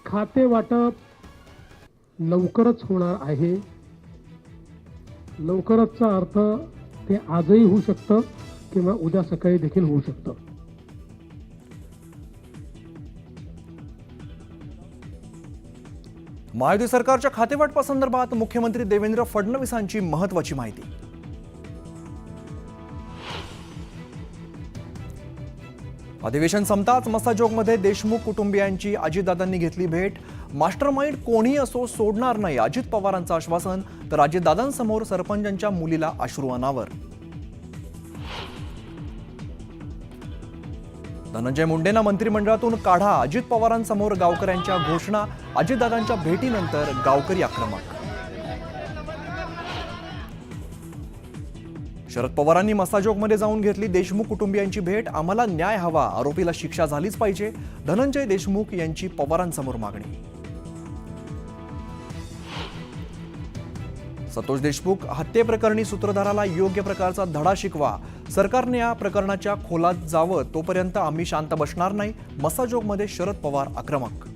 खाते वाटप लवकरच होणार आहे. लवकरचचा अर्थ ते आजही होऊ शकतं किंवा उद्या सकाळी देखील होऊ शकतं. महायुती सरकारच्या खातेवाटपासंदर्भात मुख्यमंत्री देवेंद्र फडणवीसांची महत्त्वाची माहिती. अधिवेशन संपताच मस्साजोगमध्ये देशमुख कुटुंबियांची अजितदादांनी घेतली भेट. मास्टरमाइंड कोणीही असो सोडणार नाही अजित पवारांचं आश्वासन, तर अजितदादांसमोर सरपंचांच्या मुलीला अश्रू अनावर. धनंजय मुंडेंना मंत्रिमंडळातून काढा, अजित पवारांसमोर गावकऱ्यांच्या घोषणा. अजितदादांच्या भेटीनंतर गावकरी आक्रमक. शरद पवारांनी मस्साजोगमध्ये जाऊन घेतली देशमुख कुटुंबियांची भेट. आम्हाला न्याय हवा, आरोपीला शिक्षा झालीच पाहिजे, धनंजय देशमुख यांची पवारांसमोर मागणी. संतोष देशमुख हत्येप्रकरणी सूत्रधाराला योग्य प्रकारचा धडा शिकवा. सरकारने या प्रकरणाच्या खोलात जावं तोपर्यंत आम्ही शांत बसणार नाही, मस्साजोगमध्ये शरद पवार आक्रमक.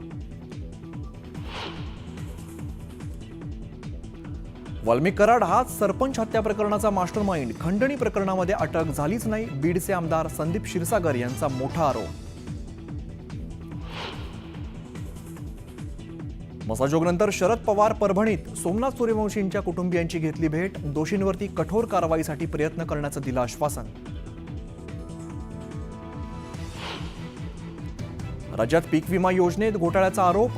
वाल्मिक कराड हाच सरपंच हत्या प्रकरणाचा मास्टरमाइंड. खंडणी प्रकरणामध्ये अटक झालीच नाही, बीडचे आमदार संदीप क्षीरसागर यांचा मोठा आरोप. मस्साजोगनंतर शरद पवार परभणीत. सोमनाथ सूर्यवंशींच्या कुटुंबियांची घेतली भेट. दोषींवरती कठोर कारवाईसाठी प्रयत्न करण्याचं दिलं आश्वासन. राज्यात पीक विमा योजनेत घोटाळ्याचा आरोप.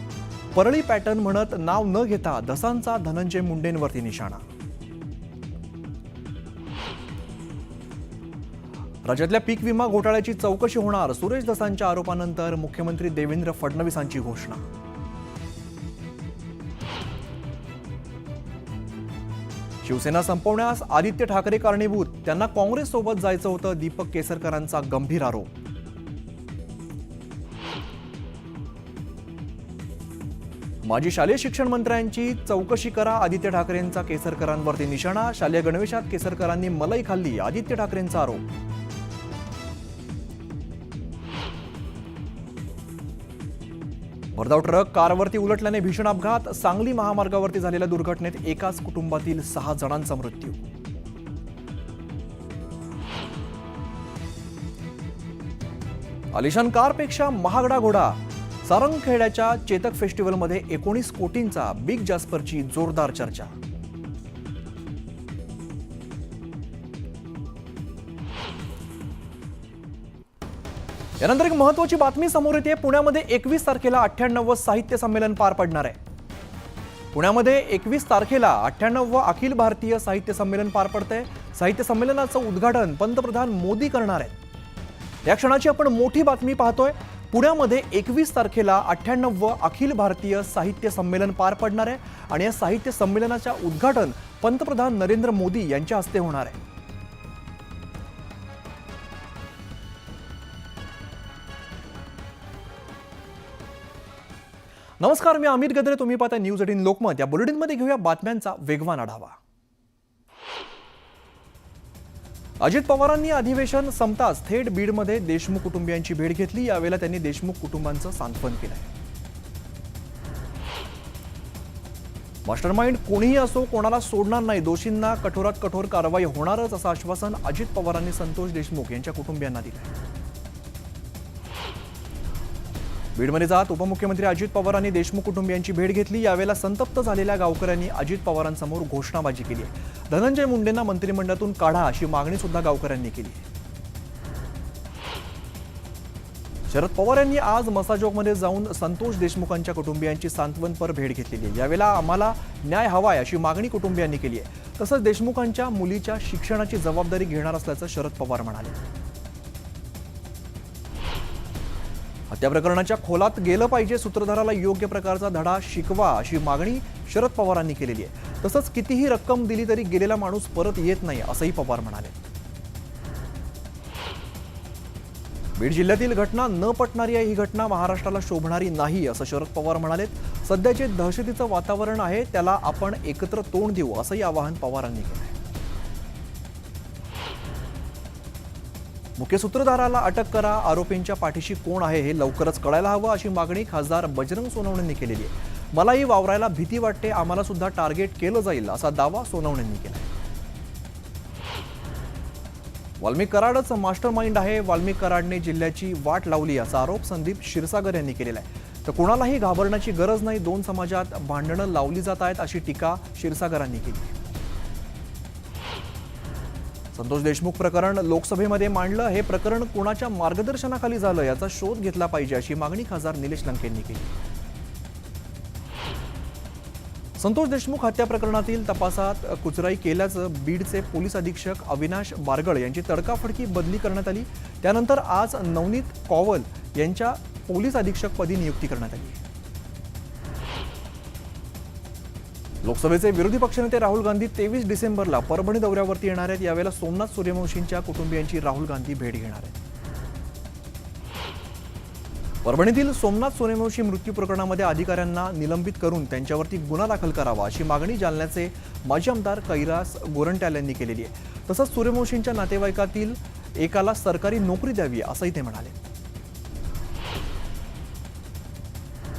परळी पॅटर्न म्हणत नाव न घेता धसांचा धनंजय मुंडेंवरती निशाणा. राज्यातल्या पीक विमा घोटाळ्याची चौकशी होणार. सुरेश धसांच्या आरोपानंतर मुख्यमंत्री देवेंद्र फडणवीसांची घोषणा. शिवसेना संपवण्यास आदित्य ठाकरे कारणीभूत. त्यांना काँग्रेससोबत जायचं होतं, दीपक केसरकरांचा गंभीर आरोप. माजी शालेय शिक्षण मंत्र्यांची चौकशी करा, आदित्य ठाकरेंचा केसरकरांवरती निशाणा. शालेय गणवेशात केसरकरांनी मलाई खाल्ली, आदित्य ठाकरेंचा आरोप. भरधाव ट्रक कारवरती उलटल्याने भीषण अपघात. सांगली महामार्गावरती झालेल्या दुर्घटनेत एकाच कुटुंबातील 6 जणांचा मृत्यू. आलिशान कारपेक्षा महागडा घोडा. सारंगखेड्याच्या चेतक फेस्टिवलमध्ये 19 कोटींचा बिग जास्परची जोरदार चर्चा. यानंतर एक महत्त्वाची बातमी समोर येते. पुण्यामध्ये 21 तारखेला 98वं साहित्य संमेलन पार पडणार आहे. पुण्यामध्ये 21 तारखेला 98वं अखिल भारतीय साहित्य संमेलन पार पडतंय. साहित्य संमेलनाचं उद्घाटन पंतप्रधान मोदी करणार आहेत. या क्षणाची आपण मोठी बातमी पाहतोय. पुण्यामध्ये 21 तारखेला 98वं अखिल भारतीय साहित्य संमेलन पार पडणार आहे आणि या साहित्य संमेलनाच्या उद्घाटन पंतप्रधान नरेंद्र मोदी यांच्या हस्ते होणार आहे. नमस्कार, मी अमित गद्रे. तुम्ही पाहता न्यूज 18 लोकमत. या बुलेटिनमध्ये घेऊया बातम्यांचा वेगवान आढावा. अजित पवारांनी अधिवेशन संपताच थेट बीडमध्ये देशमुख कुटुंबियांची भेट घेतली. यावेळेला त्यांनी देशमुख कुटुंबांचं सांत्वन केलंय. मास्टरमाइंड कोणीही असो कोणाला सोडणार नाही, दोषींना कठोरात कठोर कारवाई होणारच असं आश्वासन अजित पवारांनी संतोष देशमुख यांच्या कुटुंबियांना दिलंय. बीडमध्ये जात उपमुख्यमंत्री अजित पवारांनी देशमुख कुटुंबियांची भेट घेतली. यावेळेला संतप्त झालेल्या गावकऱ्यांनी अजित पवारांसमोर घोषणाबाजी केली आहे. धनंजय मुंडेंना मंत्रिमंडळातून काढा अशी मागणी सुद्धा गावकऱ्यांनी केली. शरद पवार यांनी आज मस्साजोगमध्ये जाऊन संतोष देशमुखांच्या कुटुंबियांची सांत्वनपर भेट घेतलेली आहे. यावेळेला आम्हाला न्याय हवाय अशी मागणी कुटुंबियांनी केली आहे. तसंच देशमुखांच्या मुलीच्या शिक्षणाची जबाबदारी घेणार असल्याचं शरद पवार म्हणाले. हत्या प्रकरणाच्या खोलात गेलं पाहिजे, सूत्रधाराला योग्य प्रकारचा धडा शिकवा अशी मागणी शरद पवारांनी केलेली आहे. तसंच कितीही रक्कम दिली तरी गेलेला माणूस परत येत नाही असंही पवार म्हणाले. बीड जिल्ह्यातील घटना न पटणारी आहे. ही घटना महाराष्ट्राला शोभणारी नाही असं शरद पवार म्हणाले. सध्याचे दहशतीचं वातावरण आहे, त्याला आपण एकत्र तोंड देऊ असंही आवाहन पवारांनी केलं. मुख्य सूत्रधाराला अटक करा, आरोपींच्या पाठीशी कोण आहे हे लवकरच कळायला हवं अशी मागणी खासदार बजरंग सोनवणेंनी केलेली आहे. मलाही वावरायला भीती वाटते, आम्हाला सुद्धा टार्गेट केलं जाईल असा दावा सोनवणेंनी केला. वाल्मिक कराडच मास्टर माइंड आहे, वाल्मिक कराडने जिल्ह्याची वाट लावली असा आरोप संदीप क्षीरसागर यांनी केलेला आहे. तर कोणालाही घाबरण्याची गरज नाही, दोन समाजात भांडणं लावली जात आहेत अशी टीका क्षीरसागरांनी केली. संतोष देशमुख प्रकरण लोकसभेमध्ये मांडलं, हे प्रकरण कुणाच्या मार्गदर्शनाखाली झालं याचा शोध घेतला पाहिजे अशी मागणी खासदार निलेश लंकेंनी केली. संतोष देशमुख हत्या प्रकरणातील तपासात कुचराई केल्याचं बीडचे पोलीस अधीक्षक अविनाश बारगळ यांची तडकाफडकी बदली करण्यात आली. त्यानंतर आज नवनीत कौवल यांच्या पोलीस अधीक्षकपदी नियुक्ती करण्यात आली. लोकसभेचे विरोधी पक्षनेते राहुल गांधी 23 डिसेंबरला परभणी दौऱ्यावरती येणार आहेत. यावेळेला सोमनाथ सूर्यवंशींच्या कुटुंबियांची राहुल गांधी भेट घेणार आहेत. परभणीतील सोमनाथ सूर्यवंशी मृत्यू प्रकरणामध्ये अधिकाऱ्यांना निलंबित करून त्यांच्यावरती गुन्हा दाखल करावा अशी मागणी जालन्याचे माजी आमदार कैलास गोरंट्याल यांनी केलेली आहे. तसंच सूर्यवंशींच्या नातेवाईकातील एकाला सरकारी नोकरी द्यावी असंही ते म्हणाले.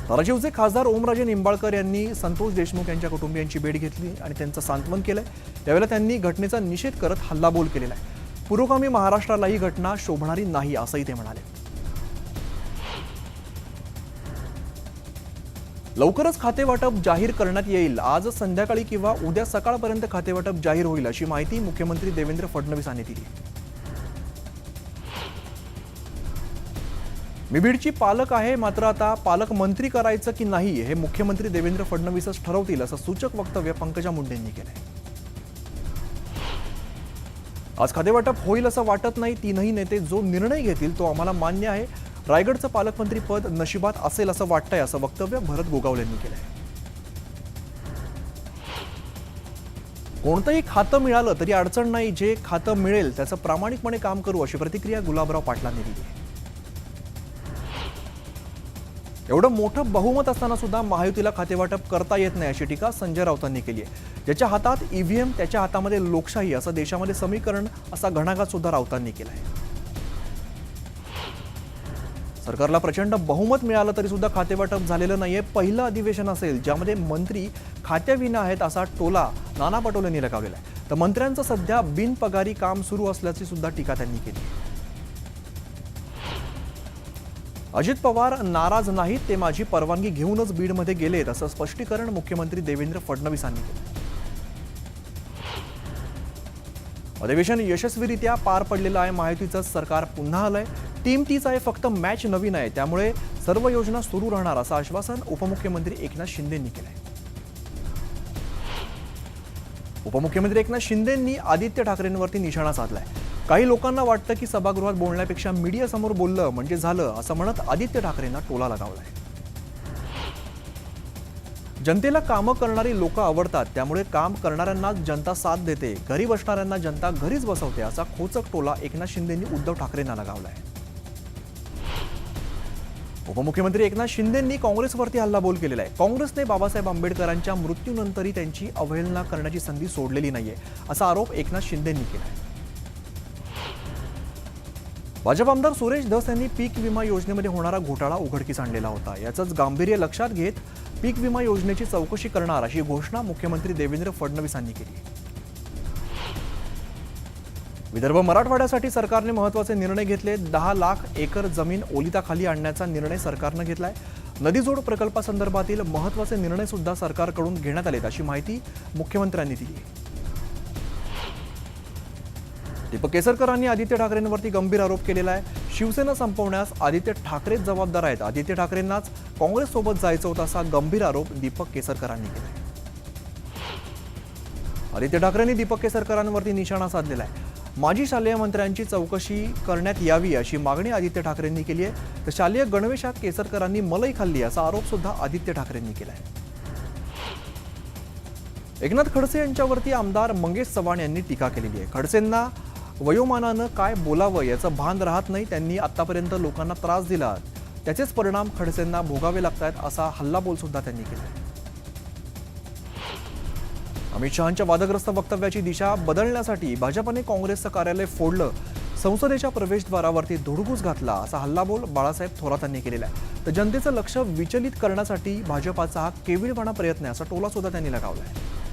धाराशिवचे खासदार ओमराजे निंबाळकर यांनी संतोष देशमुख यांच्या कुटुंबियांची भेट घेतली आणि त्यांचं सांत्वन केलंय. त्यावेळेला त्यांनी घटनेचा निषेध करत हल्लाबोल केलेला आहे. पुरोगामी महाराष्ट्राला ही घटना शोभणारी नाही असंही ते म्हणाले. लवकरच खातेवाटप जाहीर करण्यात येईल. आज संध्याकाळी किंवा उद्या सकाळपर्यंत खातेवाटप जाहीर होईल अशी माहिती मुख्यमंत्री देवेंद्र फडणवीस यांनी दिली. मी बीडची पालक आहे, मात्र आता पालकमंत्री करायचं की नाही हे मुख्यमंत्री देवेंद्र फडणवीसच ठरवतील असं सूचक वक्तव्य पंकजा मुंडेंनी केलंय. आज खातेवाटप होईल असं वाटत नाही. तीनही नेते जो निर्णय घेतील तो आम्हाला मान्य आहे. रायगडचं पालकमंत्री पद नशिबात असेल असं वाटतंय असं वक्तव्य भरत गोगावले यांनी केलंय. कोणतंही खातं मिळालं तरी अडचण नाही, जे खातं मिळेल त्याचं प्रामाणिकपणे काम करू अशी प्रतिक्रिया गुलाबराव पाटलांनी दिली आहे. एवढं मोठं बहुमत असताना सुद्धा महायुतीला खातेवाटप करता येत नाही अशी टीका संजय राऊतांनी केली आहे. ज्याच्या हातात ईव्हीएम त्याच्या हातामध्ये लोकशाही असं देशामध्ये समीकरण असा घणाघात सुद्धा राऊतांनी केला आहे. सरकारला प्रचंड बहुमत मिळालं तरी सुद्धा खातेवाटप झालेलं नाहीये. पहिलं अधिवेशन असेल ज्यामध्ये मंत्री खात्याविना आहेत असा टोला नाना पटोलेंनी लगावलेला आहे. तर मंत्र्यांचं सध्या बिनपगारी काम सुरू असल्याची सुद्धा टीका त्यांनी केली. अजित पवार नाराज नाहीत, ते माझी परवानगी घेऊनच बीडमध्ये गेलेत असं स्पष्टीकरण मुख्यमंत्री देवेंद्र फडणवीसांनी केलं. अधिवेशन यशस्वीरित्या पार पडलेलं आहे. महायुतीचं सरकार पुन्हा आलंय. टीम तीच आहे, फक्त मॅच नवीन आहे. त्यामुळे सर्व योजना सुरू राहणार असं आश्वासन उपमुख्यमंत्री एकनाथ शिंदेंनी केलंय. उपमुख्यमंत्री एकनाथ शिंदेंनी आदित्य ठाकरेंवरती निशाणा साधलाय. काही लोकांना वाटतं की सभागृहात बोलण्यापेक्षा मीडियासमोर बोललं म्हणजे झालं असं म्हणत आदित्य ठाकरेंना टोला लगावलाय. जनतेला कामं करणारी लोक आवडतात, त्यामुळे काम करणाऱ्यांनाच जनता साथ देते, घरी बसणाऱ्यांना जनता घरीच बसवते असा खोचक टोला एकनाथ शिंदेंनी उद्धव ठाकरेंना लगावलाय. उपमुख्यमंत्री एकनाथ शिंदेंनी काँग्रेसवरती हल्लाबोल केलेला आहे. काँग्रेसने बाबासाहेब आंबेडकरांच्या मृत्यूनंतरही त्यांची अवहेलना करण्याची संधी सोडलेली नाहीये असा आरोप एकनाथ शिंदेंनी केला. भाजप आमदार सुरेश धस यांनी पीक विमा योजनेमध्ये होणारा घोटाळा उघडकीस आणलेला होता. याचंच गांभीर्य लक्षात घेत पीक विमा योजनेची चौकशी करणार अशी घोषणा मुख्यमंत्री देवेंद्र फडणवीस यांनी केली. विदर्भ मराठवाड्यासाठी सरकारने महत्त्वाचे निर्णय घेतले. 10 लाख एकर जमीन ओलिताखाली आणण्याचा निर्णय सरकारनं घेतलाय. नदीजोड प्रकल्पासंदर्भातील महत्त्वाचे निर्णय सुद्धा सरकारकडून घेण्यात आलेत अशी माहिती मुख्यमंत्र्यांनी दिली. दीपक केसरकरांनी आदित्य ठाकरेंवरती गंभीर आरोप केलेला आहे. शिवसेना संपवण्यास आदित्य ठाकरेच जबाबदार आहेत. आदित्य ठाकरेंनाच काँग्रेससोबत जायचं होतं असा गंभीर आरोप दीपक केसरकरांनी केला. आदित्य ठाकरेंनी दीपक केसरकरांवरती निशाणा साधलेला आहे. माजी शालेय मंत्र्यांची चौकशी करण्यात यावी अशी मागणी आदित्य ठाकरेंनी केली आहे. तर शालेय गणवेशात केसरकरांनी मलई खाल्ली असा आरोप सुद्धा आदित्य ठाकरेंनी केला आहे. एकनाथ खडसे यांच्यावरती आमदार मंगेश चव्हाण यांनी टीका केलेली आहे. खडसेंना वयोमानानं काय बोलावं याचं भान राहत नाही. त्यांनी आतापर्यंत लोकांना त्रास दिला, त्याचेच परिणाम खडसेंना भोगावे लागतात असा हल्लाबोल सुद्धा त्यांनी केला. अमित शहांच्या वादग्रस्त वक्तव्याची दिशा बदलण्यासाठी भाजपने काँग्रेसचं कार्यालय फोडलं. संसदेच्या प्रवेशद्वारावरती धुडगूस घातला असा हल्लाबोल बाळासाहेब थोरातांनी केलेला आहे. तर जनतेचं लक्ष विचलित करण्यासाठी भाजपाचा हा केविलवाणा प्रयत्न आहे असा टोला सुद्धा त्यांनी लगावला आहे.